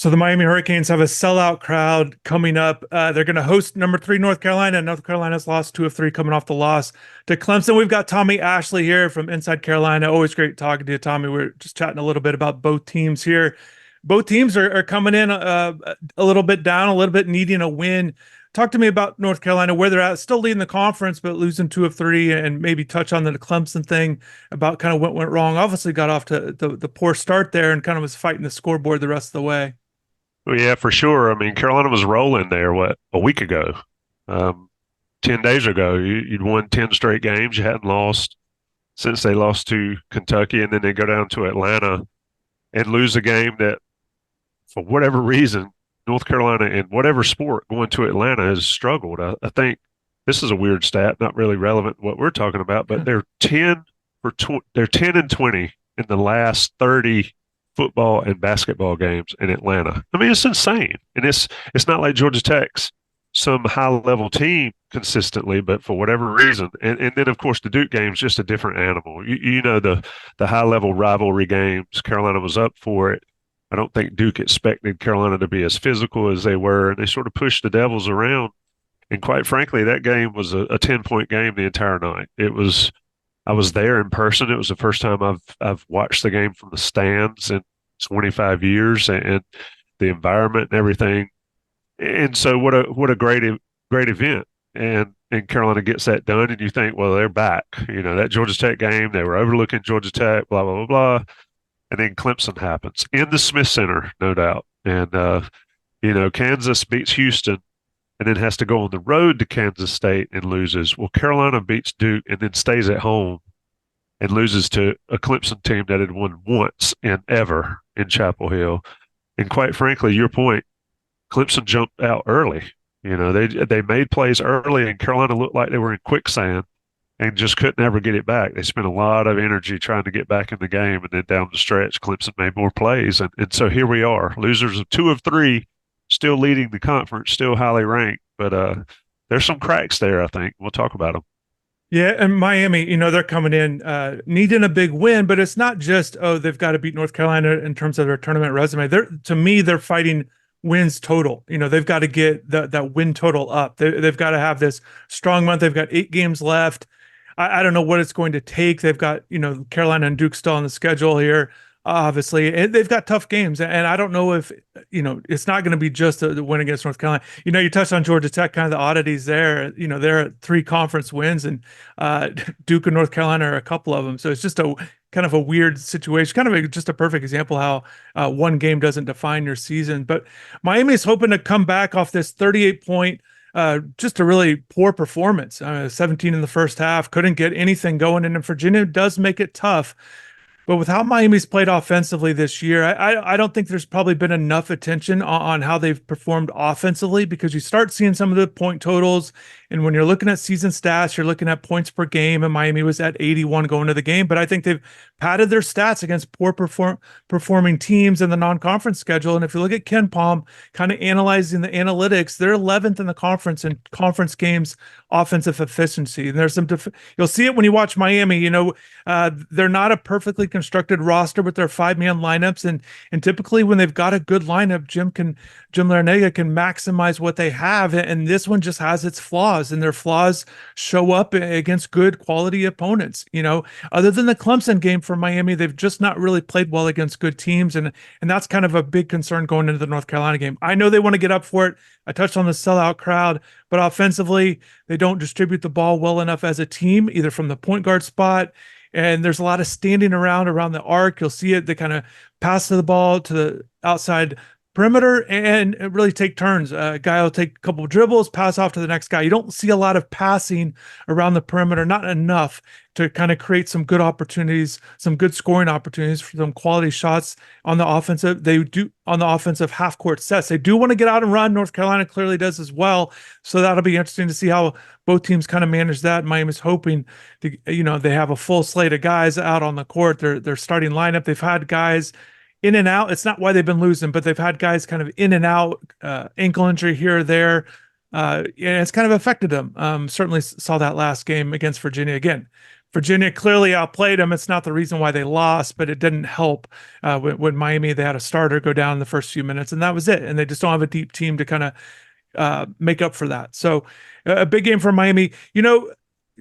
So the Miami Hurricanes have a sellout crowd coming up. They're going to host number three North Carolina. North Carolina's lost two of three, coming off the loss to Clemson. We've got Tommy Ashley here from Inside Carolina. Always great talking to you, Tommy. We're just chatting a little bit about both teams here. Both teams are coming in a little bit down, a little bit needing a win. Talk to me about North Carolina, where they're at, still leading the conference, but losing two of three, and maybe touch on the Clemson thing about kind of what went wrong. Obviously got off to the poor start there and kind of was fighting the scoreboard the rest of the way. Well, yeah, for sure. I mean, Carolina was rolling there, a week ago? Um, 10 days ago, you'd won 10 straight games. You hadn't lost since they lost to Kentucky, and then they go down to Atlanta and lose a game that, for whatever reason, North Carolina in whatever sport going to Atlanta has struggled. I think this is a weird stat, not really relevant to what we're talking about, but they're 10 and 20 in the last 30 football and basketball games in Atlanta. I mean, it's insane. And it's not like Georgia Tech's some high level team consistently, but for whatever reason. And then of course the Duke game's just a different animal. You know the high level rivalry games, Carolina was up for it. I don't think Duke expected Carolina to be as physical as they were, and they sort of pushed the Devils around. And quite frankly, that game was a 10-point game the entire night. I was there in person. It was the first time I've watched the game from the stands in 25 years, and the environment and everything. And so what a great event. And Carolina gets that done, and you think, well, they're back. You know, that Georgia Tech game, they were overlooking Georgia Tech, blah blah blah blah. And then Clemson happens in the Smith Center, no doubt. And Kansas beats Houston and then has to go on the road to Kansas State and loses. Well, Carolina beats Duke and then stays at home and loses to a Clemson team that had won once and ever in Chapel Hill. And quite frankly, your point, Clemson jumped out early. You know, they made plays early, and Carolina looked like they were in quicksand and just couldn't ever get it back. They spent a lot of energy trying to get back in the game, and then down the stretch, Clemson made more plays. And so here we are, losers of two of three, still leading the conference, still highly ranked. But there's some cracks there, I think. We'll talk about them. Yeah, and Miami, they're coming in needing a big win, but it's not just, oh, they've got to beat North Carolina in terms of their tournament resume. To me, they're fighting wins total. They've got to get that win total up. They've got to have this strong month. They've got 8 games left. I don't know what it's going to take. They've got, Carolina and Duke still on the schedule here, obviously. And they've got tough games. And I don't know if, it's not going to be just the win against North Carolina. You touched on Georgia Tech, kind of the oddities there. They're at 3 conference wins, and Duke and North Carolina are a couple of them. So it's just a kind of a weird situation, kind of just a perfect example how one game doesn't define your season. But Miami is hoping to come back off this 38-point just a really poor performance. 17 in the first half, couldn't get anything going. And Virginia does make it tough. But with how Miami's played offensively this year, I don't think there's probably been enough attention on how they've performed offensively, because you start seeing some of the point totals. And when you're looking at season stats, you're looking at points per game, and Miami was at 81 going to the game. But I think they've padded their stats against poor performing teams in the non-conference schedule. And if you look at Ken Palm kind of analyzing the analytics, they're 11th in the conference in conference games offensive efficiency. And there's some you'll see it when you watch Miami. They're not a perfectly constructed roster with their 5-man lineups, and typically when they've got a good lineup, Jim Larinaga can maximize what they have, and this one just has its flaws, and their flaws show up against good quality opponents. Other than the Clemson game for Miami, they've just not really played well against good teams, and that's kind of a big concern going into the North Carolina game. I know they want to get up for it. I touched on the sellout crowd, but offensively, they don't distribute the ball well enough as a team, either from the point guard spot. And there's a lot of standing around the arc. You'll see it. They kind of pass the ball to the outside perimeter and really take turns. A guy will take a couple of dribbles, pass off to the next guy. You don't see a lot of passing around the perimeter, not enough to kind of create some good opportunities, some good scoring opportunities for some quality shots on the offensive. They do on the offensive half court sets. They do want to get out and run. North Carolina clearly does as well. So that'll be interesting to see how both teams kind of manage that. Miami's hoping to, they have a full slate of guys out on the court. Their starting lineup. They've had guys in and out. It's not why they've been losing, but they've had guys kind of in and out, ankle injury here or there. And it's kind of affected them. Certainly saw that last game against Virginia. Again, Virginia clearly outplayed them. It's not the reason why they lost, but it didn't help when Miami, they had a starter go down in the first few minutes, and that was it. And they just don't have a deep team to kind of make up for that. So a big game for Miami.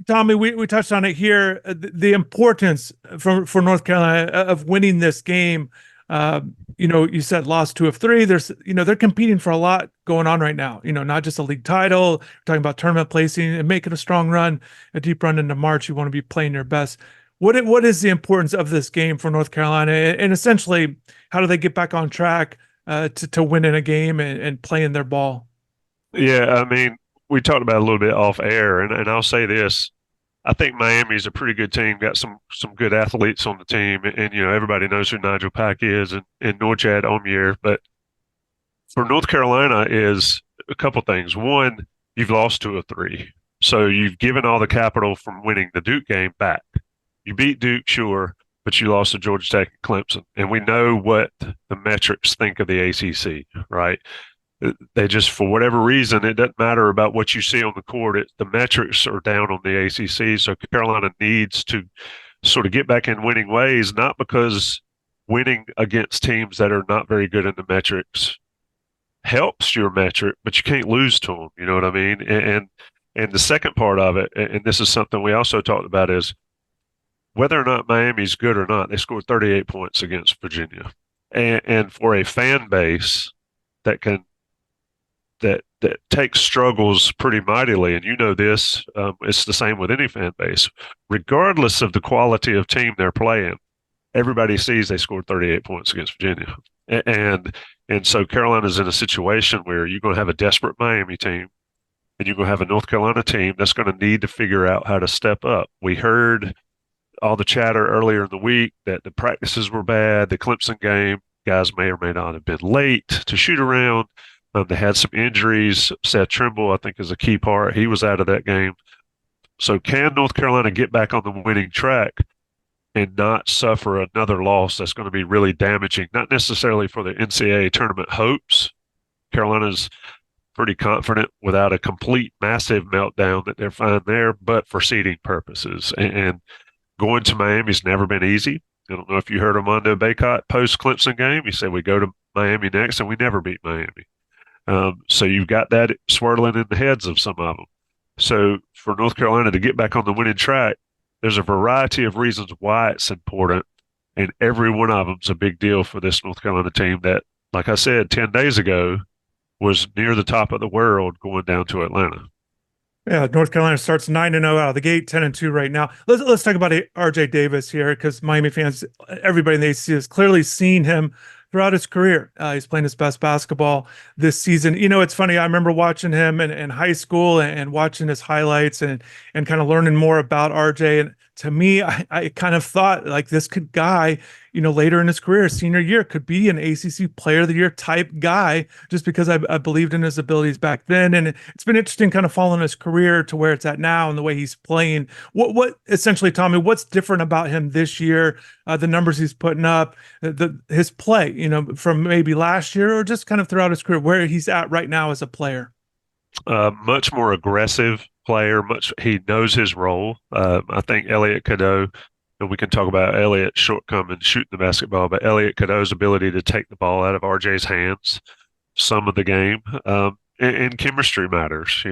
Tommy, we touched on it here. The importance for North Carolina of winning this game. You said lost 2 of 3. They're competing for a lot going on right now. Not just a league title. We're talking about tournament placing and making a strong run, a deep run into March. You want to be playing your best. What is the importance of this game for North Carolina? And essentially, how do they get back on track to win in a game and playing their ball? Yeah, I mean, we talked about it a little bit off air, and I'll say this. I think Miami's a pretty good team, got some good athletes on the team, and everybody knows who Nigel Pack is and Norchad Omier. But for North Carolina is a couple things. One, you've lost 2 of 3. So you've given all the capital from winning the Duke game back. You beat Duke, sure, but you lost to Georgia Tech and Clemson. And we know what the metrics think of the ACC, right? They just, for whatever reason, it doesn't matter about what you see on the court. The metrics are down on the ACC. So Carolina needs to sort of get back in winning ways, not because winning against teams that are not very good in the metrics helps your metric, but you can't lose to them. You know what I mean? And the second part of it, and this is something we also talked about, is whether or not Miami's good or not, they scored 38 points against Virginia. And for a fan base that can that takes struggles pretty mightily, and this, it's the same with any fan base, regardless of the quality of team they're playing. Everybody sees they scored 38 points against Virginia, and so Carolina's in a situation where you're going to have a desperate Miami team, and you're going to have a North Carolina team that's going to need to figure out how to step up. We heard all the chatter earlier in the week that the practices were bad. The Clemson game, guys may or may not have been late to shoot around. They had some injuries. Seth Trimble, I think, is a key part. He was out of that game. So can North Carolina get back on the winning track and not suffer another loss that's going to be really damaging, not necessarily for the NCAA tournament hopes? Carolina's pretty confident without a complete massive meltdown that they're fine there, but for seeding purposes. And going to Miami's never been easy. I don't know if you heard Armando Bacot post Clemson game. He said we go to Miami next, and we never beat Miami. So you've got that swirling in the heads of some of them. So for North Carolina to get back on the winning track, there's a variety of reasons why it's important, and every one of them's a big deal for this North Carolina team that, like I said, 10 days ago was near the top of the world going down to Atlanta. Yeah, North Carolina starts 9-0 out of the gate, 10-2 right now. Let's talk about RJ Davis here, because Miami fans, everybody in the ACC has clearly seen him throughout his career. He's playing his best basketball this season. It's funny. I remember watching him in high school and watching his highlights and kind of learning more about RJ. And to me, I kind of thought like this guy, later in his career, senior year, could be an ACC Player of the Year type guy, just because I believed in his abilities back then. And it's been interesting kind of following his career to where it's at now and the way he's playing. What essentially, Tommy, what's different about him this year? The numbers he's putting up, his play, from maybe last year or just kind of throughout his career, where he's at right now as a player. Much more aggressive player. He knows his role. I think Elliot Cadeau, and we can talk about Elliot's shortcomings shooting the basketball, but Elliot Cadeau's ability to take the ball out of RJ's hands some of the game, and chemistry matters.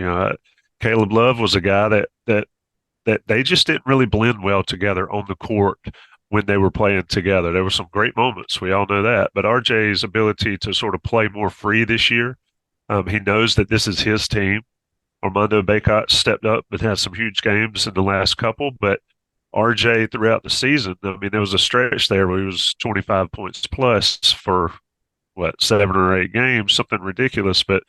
Caleb Love was a guy that they just didn't really blend well together on the court when they were playing together. There were some great moments. We all know that. But RJ's ability to sort of play more free this year, he knows that this is his team. Armando Bacot stepped up and had some huge games in the last couple, but RJ throughout the season, I mean, there was a stretch there where he was 25 points plus for 7 or 8 games, something ridiculous. But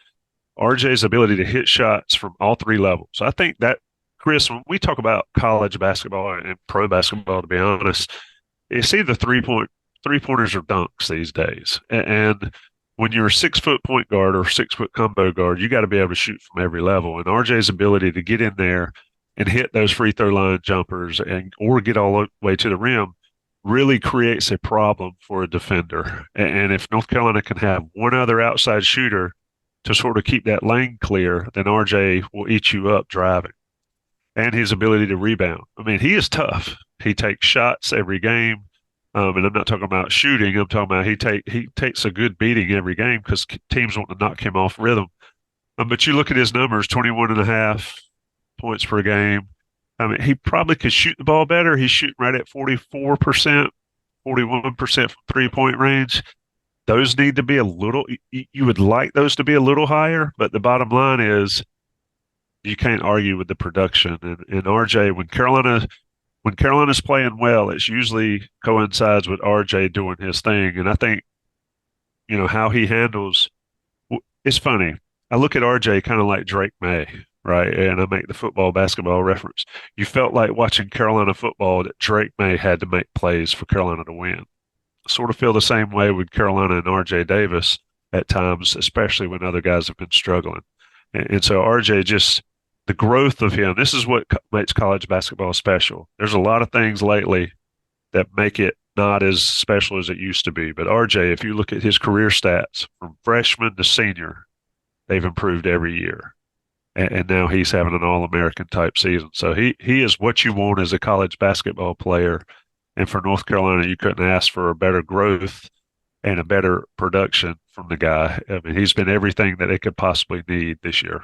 RJ's ability to hit shots from all 3 levels. I think that, Chris, when we talk about college basketball and pro basketball, to be honest, it's either three-pointers or dunks these days. And when you're a 6-foot point guard or 6-foot combo guard, you got to be able to shoot from every level. And RJ's ability to get in there and hit those free throw line jumpers or get all the way to the rim really creates a problem for a defender. And if North Carolina can have one other outside shooter to sort of keep that lane clear, then RJ will eat you up driving. and his ability to rebound. I mean, he is tough. He takes shots every game. And I'm not talking about shooting. I'm talking about he takes a good beating every game because teams want to knock him off rhythm. But you look at his numbers, 21 and a half points per game. I mean, he probably could shoot the ball better. He's shooting right at 44%, 41% from 3-point range. Those need to be a little, you would like those to be a little higher, but the bottom line is you can't argue with the production. And RJ, when Carolina's playing well, it's usually coincides with RJ doing his thing. And I think, how he handles it's funny. I look at RJ kind of like Drake May, right? And I make the football basketball reference. You felt like watching Carolina football that Drake May had to make plays for Carolina to win. Sort of feel the same way with Carolina and RJ Davis at times, especially when other guys have been struggling. And so RJ just the growth of him, this is what makes college basketball special. There's a lot of things lately that make it not as special as it used to be. But RJ, if you look at his career stats from freshman to senior, they've improved every year. And now he's having an All-American type season. So he is what you want as a college basketball player. And for North Carolina, you couldn't ask for a better growth and a better production from the guy. I mean, he's been everything that they could possibly need this year.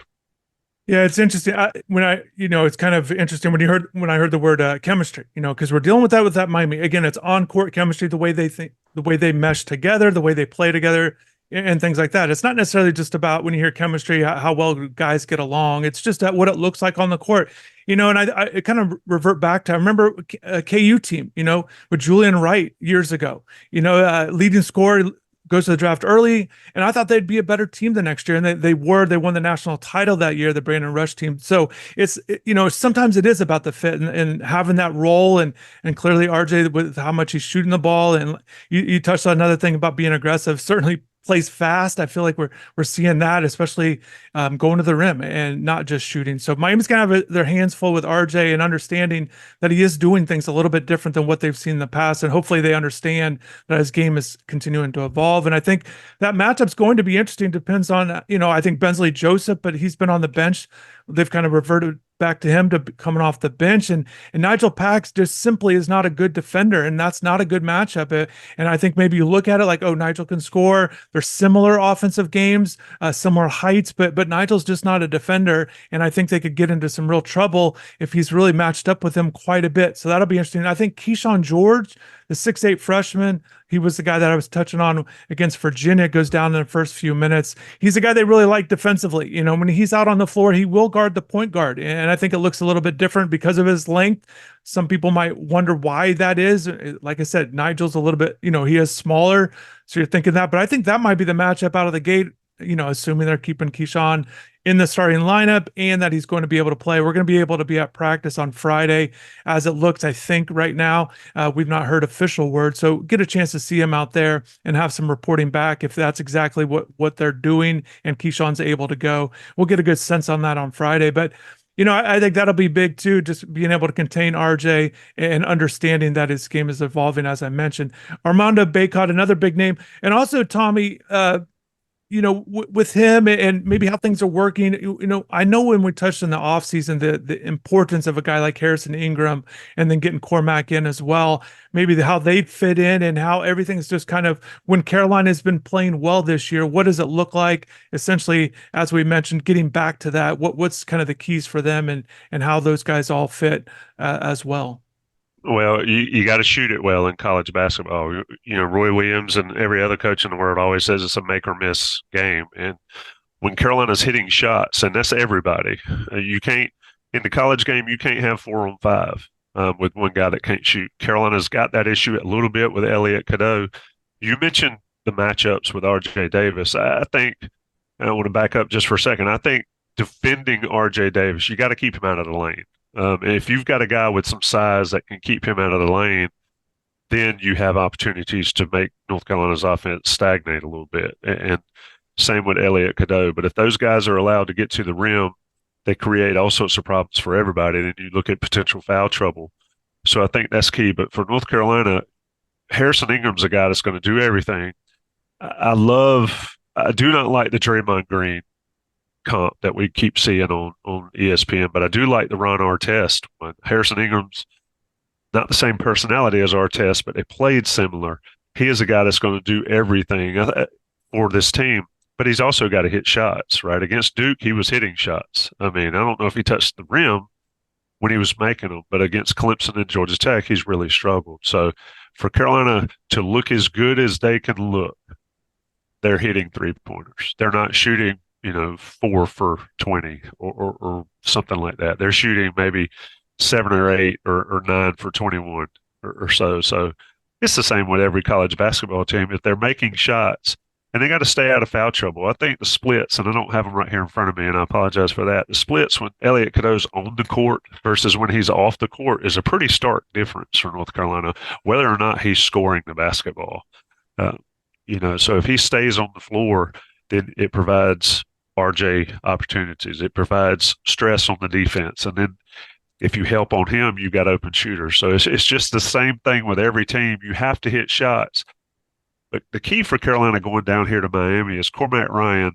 Yeah, it's interesting. It's kind of interesting when I heard the word chemistry. Because we're dealing with that Miami. Again, it's on court chemistry, the way they think, the way they mesh together, the way they play together, and things like that. It's not necessarily just about when you hear chemistry, how well guys get along. It's just what it looks like on the court. And I kind of revert back to I remember a KU team, with Julian Wright years ago. Leading scorer goes to the draft early, and I thought they'd be a better team the next year, and they won the national title that year, the Brandon Rush team. So sometimes it is about the fit and having that role, and clearly RJ with how much he's shooting the ball, and you touched on another thing about being aggressive. Certainly plays fast. I feel like we're seeing that, especially going to the rim and not just shooting. So Miami's gonna have their hands full with RJ and understanding that he is doing things a little bit different than what they've seen in the past, and hopefully they understand that his game is continuing to evolve. And I think that matchup's going to be interesting. Depends on I think Bensley Joseph, but he's been on the bench. They've kind of reverted back to him to coming off the bench, and Nigel Pax just simply is not a good defender, and that's not a good matchup. And I think maybe you look at it like, oh, Nigel can score. They're similar offensive games, similar heights, but Nigel's just not a defender, and I think they could get into some real trouble if he's really matched up with him quite a bit. So that'll be interesting. I think Keyshawn George, the 6'8" freshman, he was the guy that I was touching on against Virginia, goes down in the first few minutes. He's a guy they really like defensively. When he's out on the floor, he will guard the point guard. And I think it looks a little bit different because of his length. Some people might wonder why that is. Like I said, Nigel's a little bit, he is smaller. So you're thinking that, but I think that might be the matchup out of the gate, assuming they're keeping Keyshawn in the starting lineup and that he's going to be able to play. We're going to be able to be at practice on Friday as it looks, I think right now. We've not heard official word, so get a chance to see him out there and have some reporting back if that's exactly what they're doing and Keyshawn's able to go. We'll get a good sense on that on Friday. But I think that'll be big too, just being able to contain RJ and understanding that his game is evolving, as I mentioned. Armando Bacot, another big name. And also, Tommy, with him and maybe how things are working, I know when we touched on the offseason, the importance of a guy like Harrison Ingram and then getting Cormac in as well, maybe how they fit in and how everything's just kind of when Carolina has been playing well this year, what does it look like? Essentially, as we mentioned, getting back to that, what's kind of the keys for them and how those guys all fit as well. Well, you got to shoot it well in college basketball. Roy Williams and every other coach in the world always says it's a make or miss game. And when Carolina's hitting shots, and that's everybody, you can't, in the college game, you can't have 4-on-5 with one guy that can't shoot. Carolina's got that issue a little bit with Elliot Cadeau. You mentioned the matchups with RJ Davis. I think, and I want to back up just for a second, I think defending RJ Davis, you got to keep him out of the lane. If you've got a guy with some size that can keep him out of the lane, then you have opportunities to make North Carolina's offense stagnate a little bit. And same with Elliot Cadeau. But if those guys are allowed to get to the rim, they create all sorts of problems for everybody. Then you look at potential foul trouble. So I think that's key. But for North Carolina, Harrison Ingram's a guy that's going to do everything. I do not like the Draymond Green comp that we keep seeing on ESPN. But I do like the Ron Artest one. Harrison Ingram's not the same personality as Artest, but they played similar. He is a guy that's going to do everything for this team, but he's also got to hit shots, right? Against Duke, he was hitting shots. I mean, I don't know if he touched the rim when he was making them, but against Clemson and Georgia Tech, he's really struggled. So for Carolina to look as good as they can look, they're hitting 3 pointers. They're not shooting, 4 for 20 or something like that. They're shooting maybe 7 or 8 or 9 for 21 or so. So it's the same with every college basketball team. If they're making shots and they got to stay out of foul trouble, I think the splits, and I don't have them right here in front of me, and I apologize for that. The splits when Elliot Cadeau's on the court versus when he's off the court is a pretty stark difference for North Carolina, whether or not he's scoring the basketball. Uh, so if he stays on the floor, then it provides RJ opportunities. It provides stress on the defense. And then if you help on him, you got open shooters. So it's just the same thing with every team. You have to hit shots. But the key for Carolina going down here to Miami is Cormac Ryan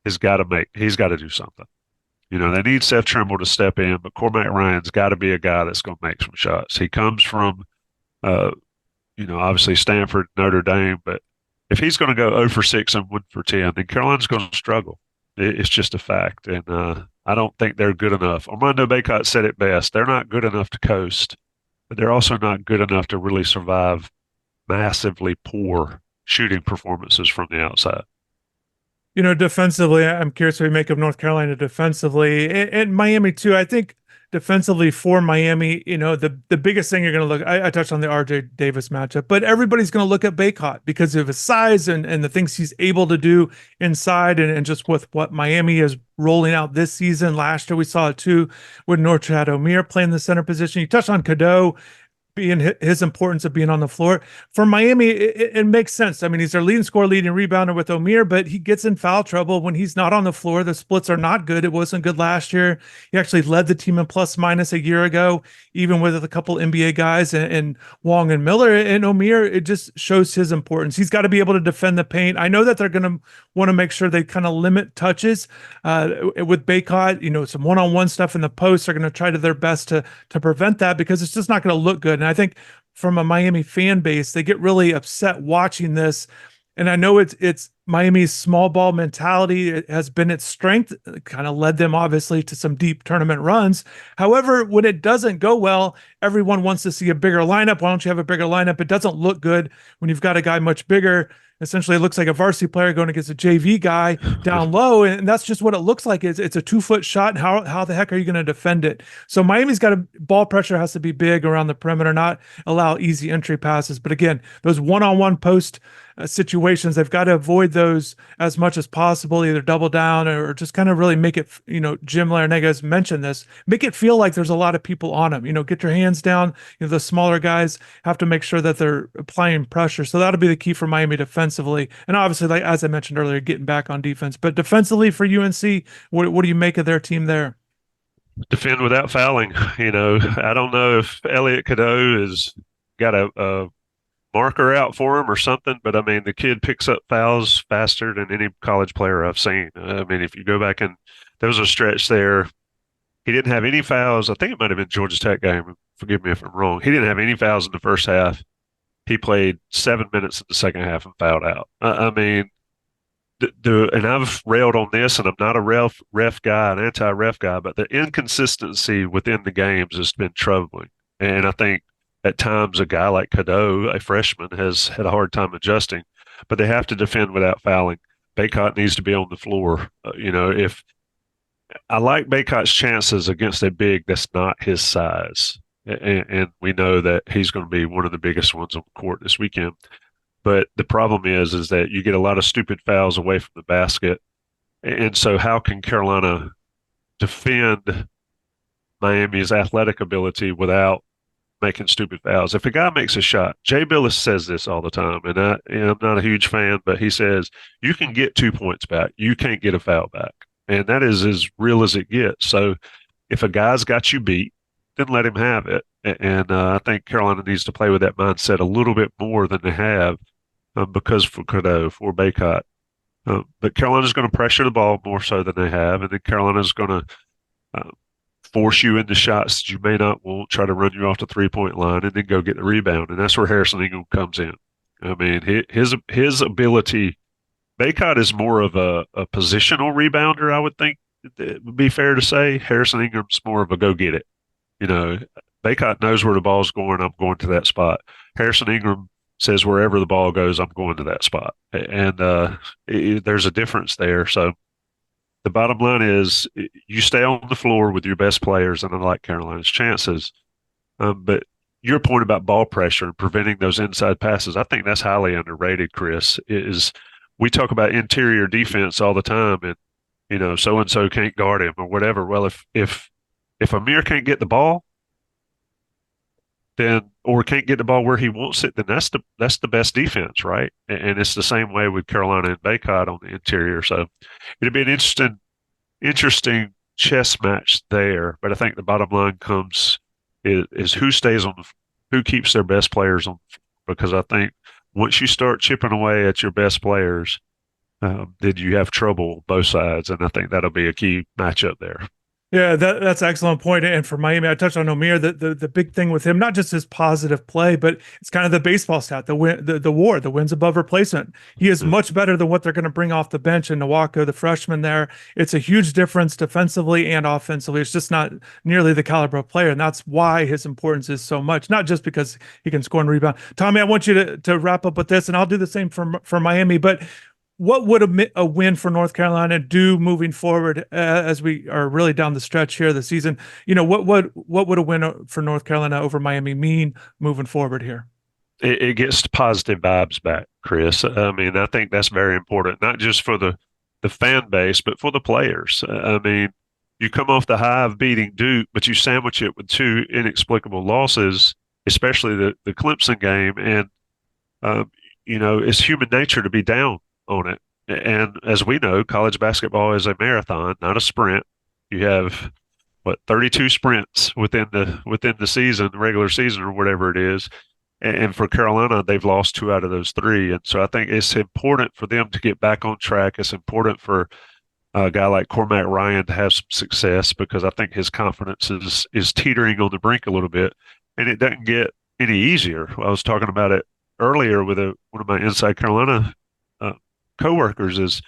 he's got to do something. They need Seth Trimble to step in, but Cormac Ryan's got to be a guy that's going to make some shots. He comes from, obviously Stanford, Notre Dame, but if he's going to go 0 for 6 and 1 for 10, then Carolina's going to struggle. It's just a fact. And I don't think they're good enough. Armando Bacot said it best. They're not good enough to coast, but they're also not good enough to really survive massively poor shooting performances from the outside. Defensively, I'm curious what you make of North Carolina defensively and Miami too. I think defensively for Miami, the biggest thing you're going to look, I touched on the RJ Davis matchup, but everybody's going to look at Bacot because of his size and the things he's able to do inside and just with what Miami is rolling out this season. Last year, we saw it too with Norchad Omier playing the center position. You touched on Cadeau being his importance of being on the floor. For Miami, it makes sense. I mean, he's their leading scorer, leading rebounder with Omier, but he gets in foul trouble when he's not on the floor. The splits are not good. It wasn't good last year. He actually led the team in plus minus a year ago, even with a couple NBA guys and Wong and Miller. And Omier, it just shows his importance. He's got to be able to defend the paint. I know that they're going to want to make sure they kind of limit touches with Bacot. Some one-on-one stuff in the post. They're going to try to their best to prevent that because it's just not going to look good. And I think from a Miami fan base, they get really upset watching this. And I know it's Miami's small ball mentality. It has been its strength. It kind of led them obviously to some deep tournament runs. However, when it doesn't go well, everyone wants to see a bigger lineup. Why don't you have a bigger lineup? It doesn't look good when you've got a guy much bigger. Essentially, it looks like a varsity player going against a JV guy down low, and that's just what it looks like. It's a 2-foot shot, and how the heck are you going to defend it? So Miami's got ball pressure has to be big around the perimeter, not allow easy entry passes. But again, those one-on-one post situations, they've got to avoid those as much as possible, either double down or just kind of really make it, Jim Larinaga has mentioned this, make it feel like there's a lot of people on them. Get your hands down. The smaller guys have to make sure that they're applying pressure. So that'll be the key for Miami defensively. And obviously, like as I mentioned earlier, getting back on defense. But defensively for UNC, what do you make of their team there? Defend without fouling. I don't know if Elliot Cadeau has got a marker out for him or something, but I mean, the kid picks up fouls faster than any college player I've seen. I mean, if you go back and there was a stretch there, he didn't have any fouls. I think it might have been Georgia Tech game. Forgive me if I'm wrong. He didn't have any fouls in the first half. He played 7 minutes in the second half and fouled out. I mean, and I've railed on this, and I'm not a ref guy, an anti-ref guy, but the inconsistency within the games has been troubling. And I think at times a guy like Cadeau, a freshman, has had a hard time adjusting, but they have to defend without fouling. Bacot needs to be on the floor. If I like Bacot's chances against a big that's not his size, and we know that he's going to be one of the biggest ones on the court this weekend. But the problem is that you get a lot of stupid fouls away from the basket, and so how can Carolina defend Miami's athletic ability without making stupid fouls? If a guy makes a shot, Jay Billis says this all the time, and I'm not a huge fan, but he says you can get 2 points back, you can't get a foul back, and that is as real as it gets. So if a guy's got you beat, then let him have it. And I think Carolina needs to play with that mindset a little bit more than they have, because for Cadeau, for Bacot, But Carolina's going to pressure the ball more so than they have, and then Carolina's going to uh, force you into shots that you may not want, try to run you off the 3 point line, and then go get the rebound. And that's where Harrison Ingram comes in. I mean, his ability. Baycott is more of a positional rebounder, I would think it would be fair to say. Harrison Ingram's more of a go get it. You know, Baycott knows where the ball's going. I'm going to that spot. Harrison Ingram says wherever the ball goes, I'm going to that spot. And there's a difference there. So the bottom line is you stay on the floor with your best players, and I like Carolina's chances. But your point about ball pressure and preventing those inside passes, I think that's highly underrated, Chris. Is we talk about interior defense all the time, and so and so can't guard him or whatever. Well, if Amir can't get the ball, then or can't get the ball where he wants it, then that's the best defense, right? And it's the same way with Carolina and Baycott on the interior. So it'd be an interesting chess match there. But I think the bottom line comes is who stays on who keeps their best players on, because I think once you start chipping away at your best players, then you have trouble on both sides, and I think that'll be a key matchup there. Yeah, that's an excellent point. And for Miami, I touched on Omier. The big thing with him, not just his positive play, but it's kind of the baseball stat, the WAR, the wins above replacement. He is much better than what they're going to bring off the bench. And Nawaka, the freshman there, it's a huge difference defensively and offensively. It's just not nearly the caliber of player, and that's why his importance is so much. Not just because he can score and rebound. Tommy, I want you to wrap up with this, and I'll do the same for Miami, but what would a win for North Carolina do moving forward as we are really down the stretch here this season? What would a win for North Carolina over Miami mean moving forward here? It gets positive vibes back, Chris. I mean, I think that's very important, not just for the fan base, but for the players. I mean, you come off the high of beating Duke, but you sandwich it with two inexplicable losses, especially the Clemson game, and it's human nature to be down on it. And as we know, college basketball is a marathon, not a sprint. You have 32 sprints within the season, the regular season or whatever it is. And for Carolina, they've lost two out of those three. And so I think it's important for them to get back on track. It's important for a guy like Cormac Ryan to have some success, because I think his confidence is teetering on the brink a little bit, and it doesn't get any easier. I was talking about it earlier with one of my Inside Carolina uh, coworkers. Is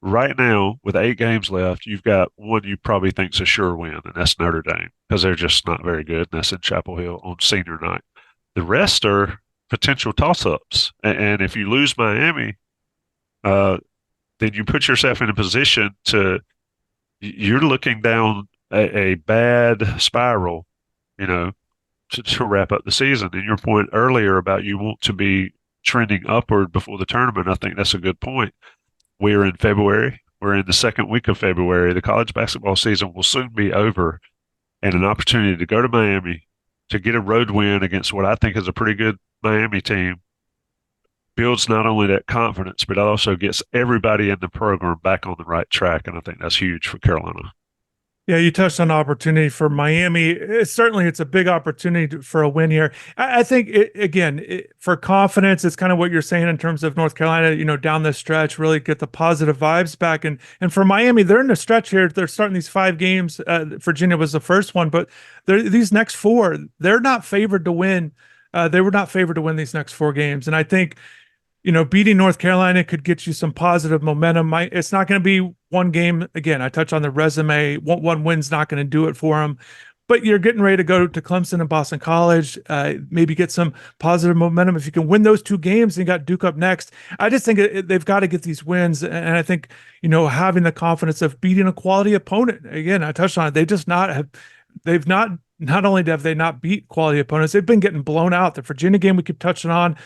right now with 8 games left, you've got one you probably think's a sure win, and that's Notre Dame, because they're just not very good, and that's in Chapel Hill on senior night. The rest are potential toss-ups, and if you lose Miami, uh, then you put yourself in a position you're looking down a bad spiral, you know, to wrap up the season. And your point earlier about you want to be trending upward before the tournament, I think that's a good point. We're in February. We're in the second week of February. The college basketball season will soon be over, and an opportunity to go to Miami to get a road win against what I think is a pretty good Miami team builds not only that confidence, but also gets everybody in the program back on the right track. And I think that's huge for Carolina. Yeah, you touched on opportunity for Miami. It's a big opportunity for a win here. I think for confidence, it's kind of what you're saying in terms of North Carolina, down the stretch, really get the positive vibes back. And for Miami, they're in the stretch here. They're starting these 5 games. Virginia was the first one, but these next 4, they're not favored to win. They were not favored to win these next 4 games. And I think beating North Carolina could get you some positive momentum. It's not going to be one game. Again, I touch on the resume. One win's not going to do it for them. But you're getting ready to go to Clemson and Boston College, maybe get some positive momentum. If you can win those 2 games, and you got Duke up next, I just think they've got to get these wins. And I think, having the confidence of beating a quality opponent. Again, I touched on it. Not only have they not beat quality opponents, they've been getting blown out. The Virginia game we keep touching on,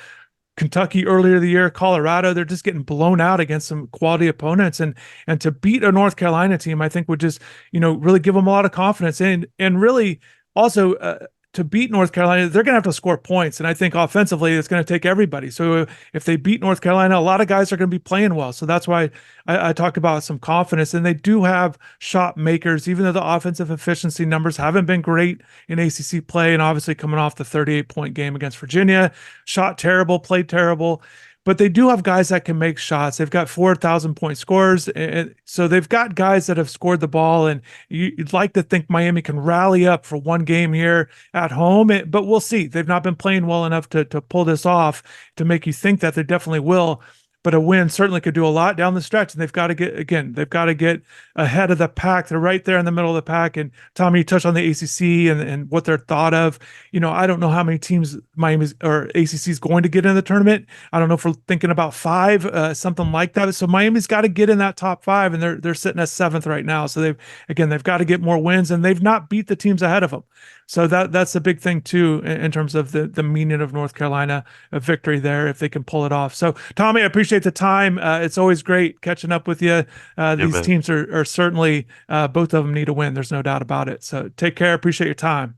Kentucky earlier the year, Colorado, they're just getting blown out against some quality opponents. And to beat a North Carolina team, I think would just, really give them a lot of confidence. And really also to beat North Carolina, they're going to have to score points. And I think offensively, it's going to take everybody. So if they beat North Carolina, a lot of guys are going to be playing well. So that's why I talk about some confidence. And they do have shot makers, even though the offensive efficiency numbers haven't been great in ACC play. And obviously coming off the 38-point game against Virginia, shot terrible, played terrible. but they do have guys that can make shots. They've got 4,000 point scorers. And so they've got guys that have scored the ball. And you'd like to think Miami can rally up for one game here at home, but we'll see. They've not been playing well enough to pull this off to make you think that they definitely will. But a win certainly could do a lot down the stretch. And they've got to get ahead of the pack. They're right there in the middle of the pack. And Tommy, you touched on the ACC and what they're thought of. I don't know how many teams Miami's or ACC is going to get in the tournament. I don't know if we're thinking about five, something like that. So Miami's got to get in that top five, and they're sitting at seventh right now. So they've got to get more wins, and they've not beat the teams ahead of them. So that's a big thing too in terms of the meaning of North Carolina, a victory there if they can pull it off. So Tommy, I appreciate the time. It's always great catching up with you. Yeah, These man. teams are certainly both of them need a win. There's no doubt about it. So take care. Appreciate your time.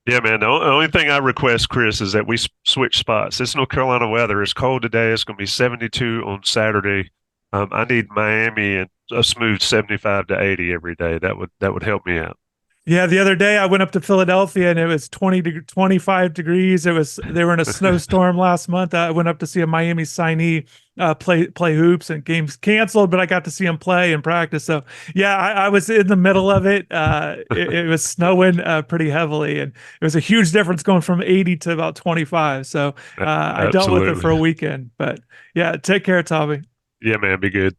Yeah, man. The only thing I request, Chris, is that we switch spots. This North Carolina weather is cold today. It's going to be 72 on Saturday. I need Miami and a smooth 75 to 80 every day. That would help me out. Yeah, the other day I went up to Philadelphia and it was 25 degrees. They were in a snowstorm last month. I went up to see a Miami signee play hoops, and games canceled, but I got to see him play and practice. So yeah, I was in the middle of it. It was snowing pretty heavily, and it was a huge difference going from 80 to about 25. So I dealt with it for Absolutely. a weekend. But yeah, take care, Tommy. Yeah, man. Be good.